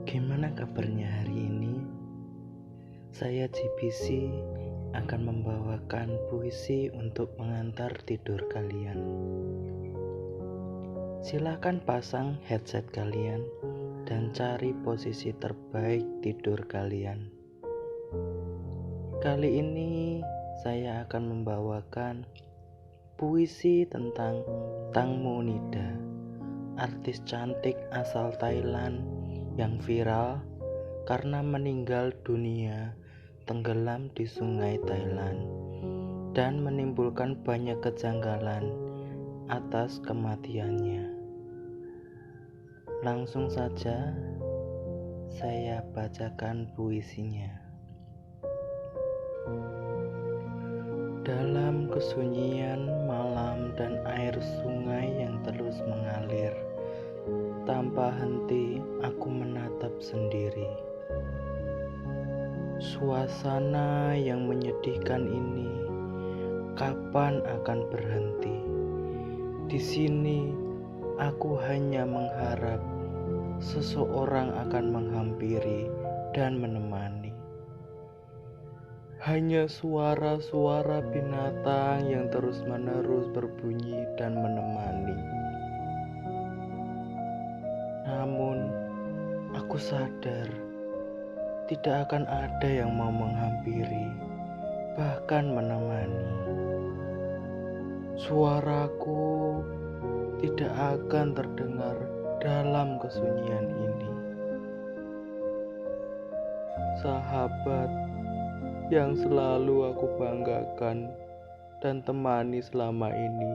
Bagaimana kabarnya hari ini? Saya GBC akan membawakan puisi untuk mengantar tidur kalian. Silakan pasang headset kalian dan cari posisi terbaik tidur kalian. Kali ini saya akan membawakan puisi tentang Tang Monida, artis cantik asal Thailand yang viral karena meninggal dunia tenggelam di sungai Thailand dan menimbulkan banyak kejanggalan atas kematiannya. Langsung saja saya bacakan puisinya. Dalam kesunyian malam dan air sungai yang terus mengalir, tanpa henti aku menatap sendiri. Suasana yang menyedihkan ini kapan akan berhenti? Di sini aku hanya mengharap seseorang akan menghampiri dan menemani. Hanya suara-suara binatang yang terus-menerus berbunyi dan menemani. Namun, aku sadar tidak akan ada yang mau menghampiri, bahkan menemani. Suaraku tidak akan terdengar dalam kesunyian ini. Sahabat yang selalu aku banggakan dan temani selama ini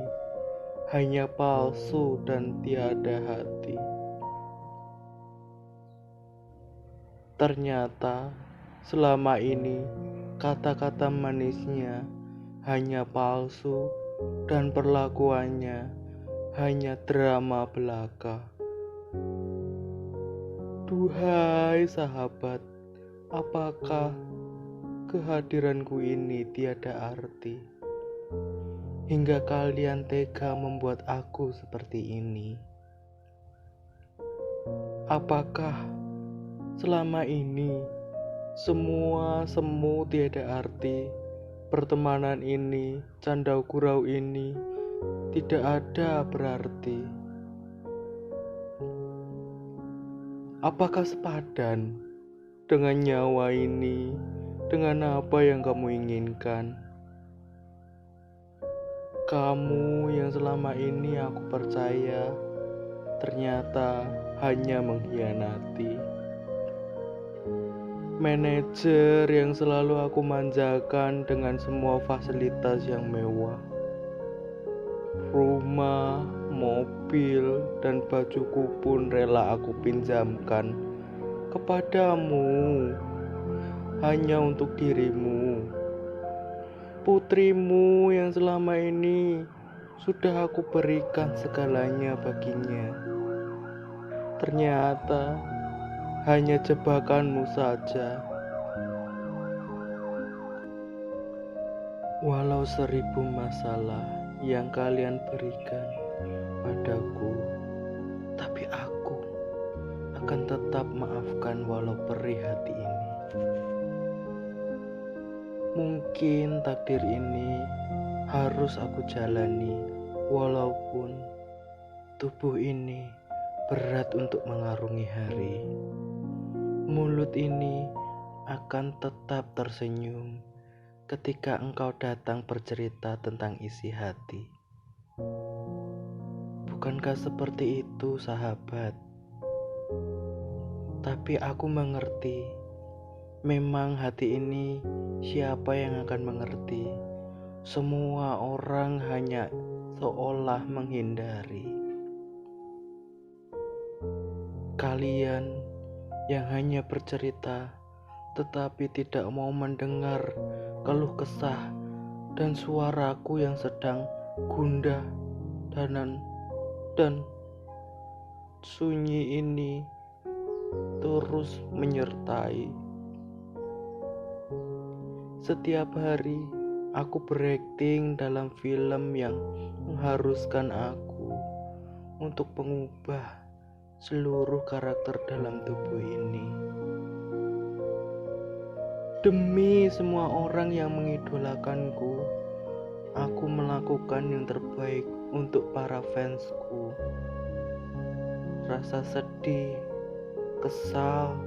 hanya palsu dan tiada hati. Ternyata selama ini kata-kata manisnya hanya palsu dan perlakuannya hanya drama belaka. Duhai sahabat, apakah kehadiranku ini tiada arti hingga kalian tega membuat aku seperti ini? Apakah selama ini semua semu tiada arti, pertemanan ini, canda gurau ini tidak ada berarti? Apakah sepadan dengan nyawa ini, dengan apa yang kamu inginkan? Kamu yang selama ini aku percaya ternyata hanya mengkhianati. Manajer yang selalu aku manjakan dengan semua fasilitas yang mewah. Rumah, mobil, dan bajuku pun rela aku pinjamkan kepadamu hanya untuk dirimu. Putrimu yang selama ini sudah aku berikan segalanya baginya. Ternyata hanya jebakanmu saja. Walau 1000 masalah yang kalian berikan padaku, tapi aku akan tetap maafkan walau perih hati ini. Mungkin takdir ini harus aku jalani, walaupun tubuh ini berat untuk mengarungi hari. Mulut ini akan tetap tersenyum ketika engkau datang bercerita tentang isi hati. Bukankah seperti itu, sahabat? Tapi aku mengerti, memang hati ini siapa yang akan mengerti? Semua orang hanya seolah menghindari. Kalian yang hanya bercerita tetapi tidak mau mendengar keluh kesah dan suaraku yang sedang gundah dan sunyi ini terus menyertai. Setiap hari aku berakting dalam film yang mengharuskan aku untuk mengubah seluruh karakter dalam tubuh ini. Demi semua orang yang mengidolakanku, aku melakukan yang terbaik untuk para fansku. Rasa sedih, kesal,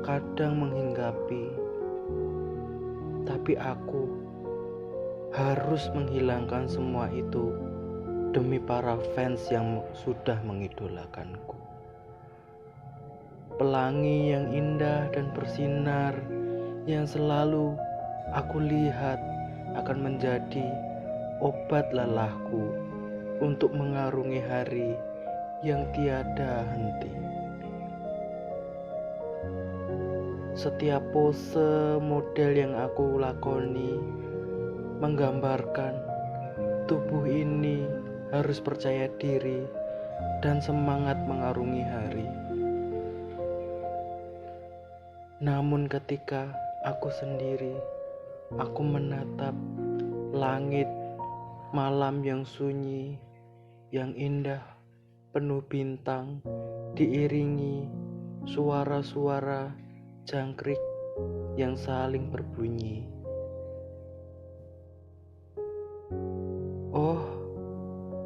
kadang menghinggapi. Tapi aku harus menghilangkan semua itu demi para fans yang sudah mengidolakanku. Pelangi yang indah dan bersinar yang selalu aku lihat akan menjadi obat lelahku untuk mengarungi hari yang tiada henti. Setiap pose model yang aku lakoni menggambarkan tubuh ini harus percaya diri dan semangat mengarungi hari. Namun ketika aku sendiri, aku menatap langit malam yang sunyi, yang indah, penuh bintang, diiringi suara-suara jangkrik yang saling berbunyi. Oh,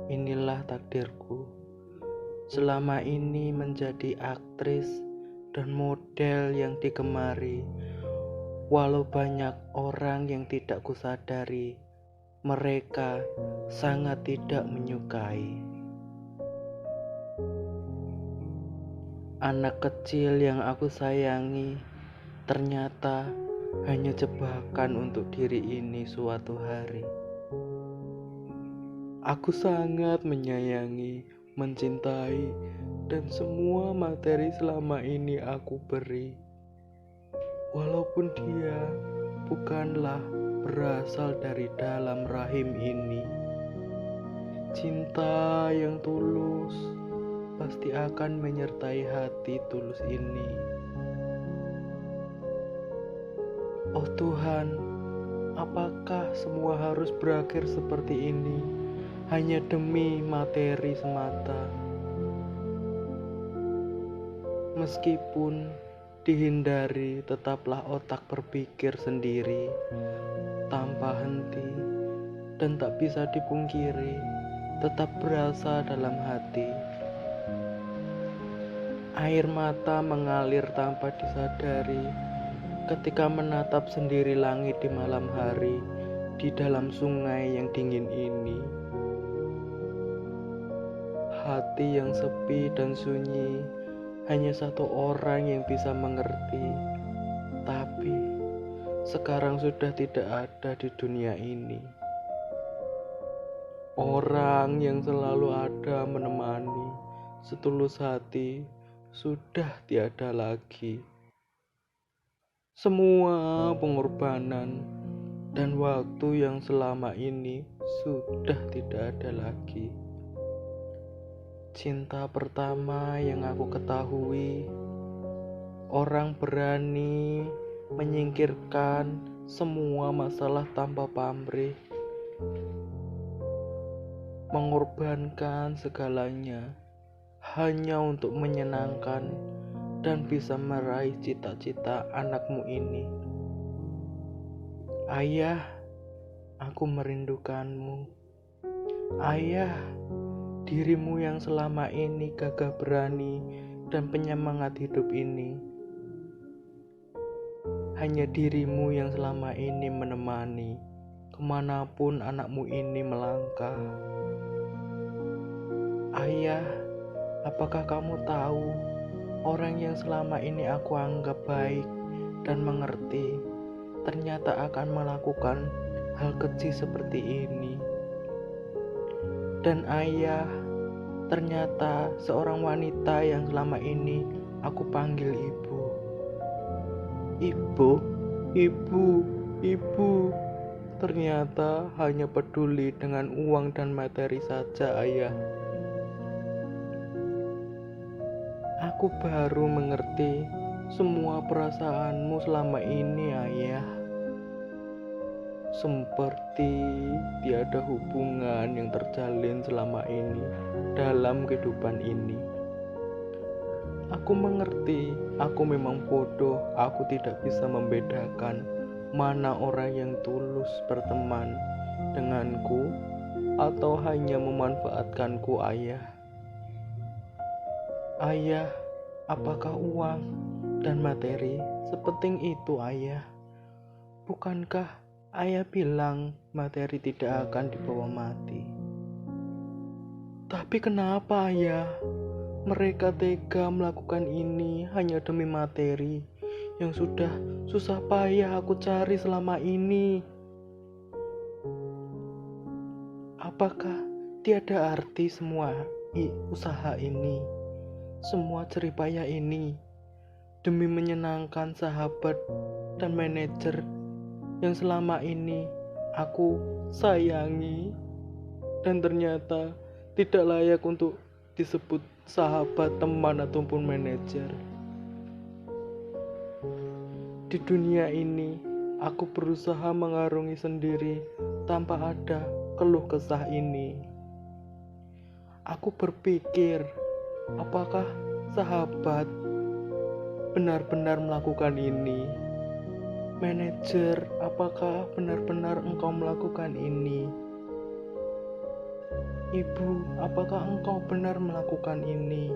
inilah takdirku. Selama ini menjadi aktris dan model yang digemari, walau banyak orang yang tidak kusadari, mereka sangat tidak menyukai. Anak kecil yang aku sayangi ternyata hanya jebakan untuk diri ini suatu hari. Aku sangat menyayangi, mencintai, dan semua materi selama ini aku beri. Walaupun dia bukanlah berasal dari dalam rahim ini. Cinta yang tulus pasti akan menyertai hati tulus ini. Oh Tuhan, apakah semua harus berakhir seperti ini hanya demi materi semata? Meskipun dihindari, tetaplah otak berpikir sendiri tanpa henti, dan tak bisa dipungkiri tetap berasa dalam hati. Air mata mengalir tanpa disadari ketika menatap sendiri langit di malam hari di dalam sungai yang dingin ini. Hati yang sepi dan sunyi, hanya satu orang yang bisa mengerti. Tapi sekarang sudah tidak ada di dunia ini. Orang yang selalu ada menemani setulus hati sudah tiada lagi. Semua pengorbanan dan waktu yang selama ini sudah tidak ada lagi. Cinta pertama yang aku ketahui, orang berani menyingkirkan semua masalah tanpa pamrih, mengorbankan segalanya hanya untuk menyenangkan dan bisa meraih cita-cita anakmu ini. Ayah, aku merindukanmu. Ayah, dirimu yang selama ini gagah berani dan penyemangat hidup ini. Hanya dirimu yang selama ini menemani kemanapun anakmu ini melangkah. Ayah, apakah kamu tahu orang yang selama ini aku anggap baik dan mengerti ternyata akan melakukan hal keji seperti ini? Dan ayah, ternyata seorang wanita yang selama ini aku panggil ibu. Ibu, ibu, ibu, ternyata hanya peduli dengan uang dan materi saja, ayah. Aku baru mengerti semua perasaanmu selama ini, ayah. Seperti tiada hubungan yang terjalin selama ini dalam kehidupan ini. Aku mengerti, aku memang bodoh. Aku tidak bisa membedakan mana orang yang tulus berteman denganku atau hanya memanfaatkanku, Ayah. Ayah, apakah uang dan materi sepenting itu, Ayah? Bukankah Ayah bilang materi tidak akan dibawa mati? Tapi kenapa, Ayah? Mereka tega melakukan ini hanya demi materi yang sudah susah payah aku cari selama ini. Apakah tiada arti semua usaha ini, semua jerih payah ini demi menyenangkan sahabat dan manajer yang selama ini aku sayangi dan ternyata tidak layak untuk disebut sahabat, teman, ataupun manajer. Di dunia ini, aku berusaha mengarungi sendiri tanpa ada keluh kesah ini. Aku berpikir, apakah sahabat benar-benar melakukan ini? Manajer, apakah benar-benar engkau melakukan ini? Ibu, apakah engkau benar melakukan ini?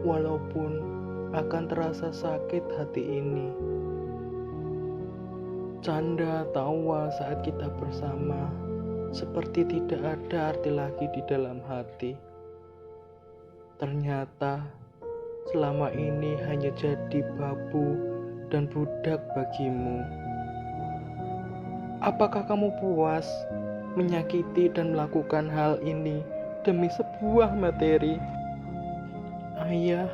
Walaupun akan terasa sakit hati ini. Canda tawa saat kita bersama seperti tidak ada arti lagi di dalam hati. Ternyata selama ini hanya jadi babu dan budak bagimu. Apakah kamu puas menyakiti dan melakukan hal ini demi sebuah materi? Ayah,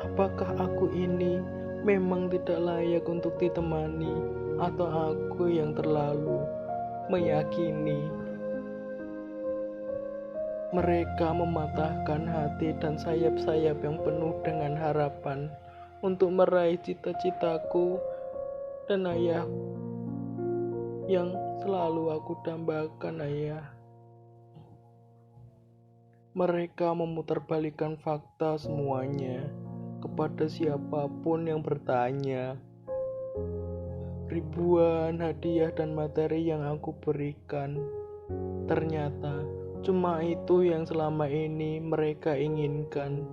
apakah aku ini memang tidak layak untuk ditemani, atau aku yang terlalu meyakini? Mereka mematahkan hati dan sayap-sayap yang penuh dengan harapan untuk meraih cita-citaku dan ayah yang selalu aku dambakan, Ayah. Mereka memutarbalikkan fakta semuanya kepada siapapun yang bertanya. Ribuan hadiah dan materi yang aku berikan, ternyata cuma itu yang selama ini mereka inginkan.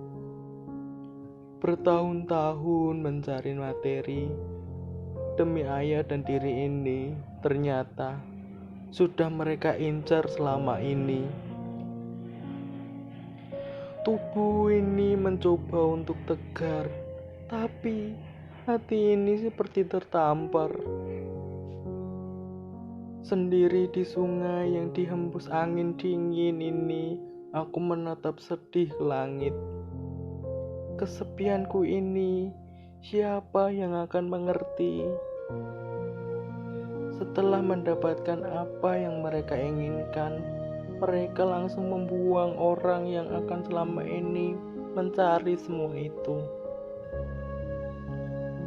Bertahun-tahun mencari materi demi ayah dan diri ini, ternyata sudah mereka incar selama ini. Tubuh ini mencoba untuk tegar, tapi hati ini seperti tertampar. Sendiri di sungai yang dihembus angin dingin ini, aku menatap sedih ke langit. Kesepianku ini, siapa yang akan mengerti? Setelah mendapatkan apa yang mereka inginkan, mereka langsung membuang orang yang akan selama ini mencari semua itu.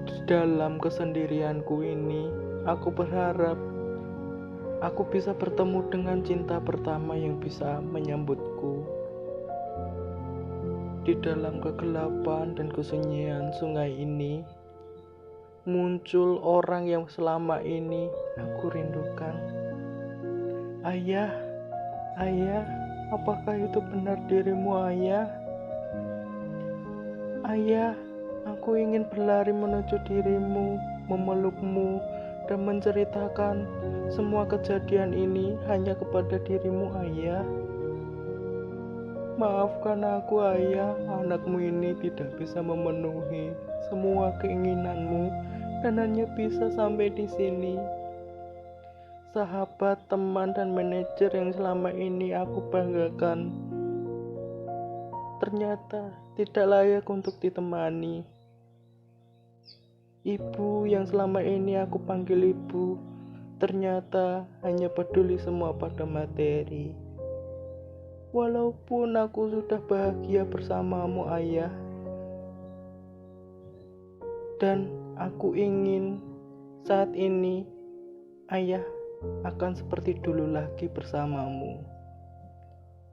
Di dalam kesendirianku ini, aku berharap aku bisa bertemu dengan cinta pertama yang bisa menyambutku. Di dalam kegelapan dan kesunyian sungai ini, muncul orang yang selama ini aku rindukan. Ayah, ayah, apakah itu benar dirimu, ayah? Ayah, aku ingin berlari menuju dirimu, memelukmu, dan menceritakan semua kejadian ini hanya kepada dirimu, ayah. Maafkan aku, ayah, anakmu ini tidak bisa memenuhi semua keinginanmu dan hanya bisa sampai di sini. Sahabat, teman, dan manajer yang selama ini aku banggakan ternyata tidak layak untuk ditemani. Ibu yang selama ini aku panggil ibu ternyata hanya peduli semua pada materi. Walaupun aku sudah bahagia bersamamu, ayah, dan aku ingin saat ini ayah akan seperti dulu lagi bersamamu.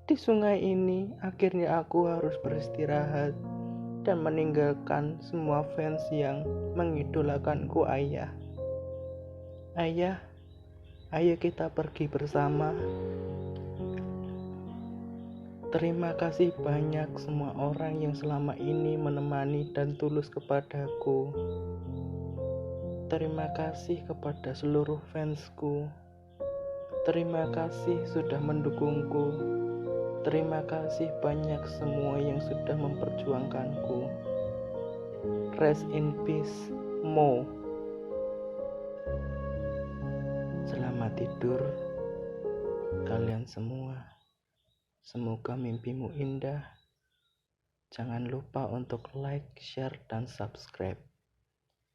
Di sungai ini akhirnya aku harus beristirahat dan meninggalkan semua fans yang mengidolakanku. Ayah, ayo kita pergi bersama. Terima kasih banyak semua orang yang selama ini menemani dan tulus kepadaku. Terima kasih kepada seluruh fansku. Terima kasih sudah mendukungku. Terima kasih banyak semua yang sudah memperjuangkanku. Rest in peace, Mo. Selamat tidur kalian semua. Semoga mimpimu indah. Jangan lupa untuk like, share, dan subscribe.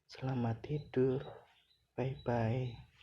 Selamat tidur. Bye-bye.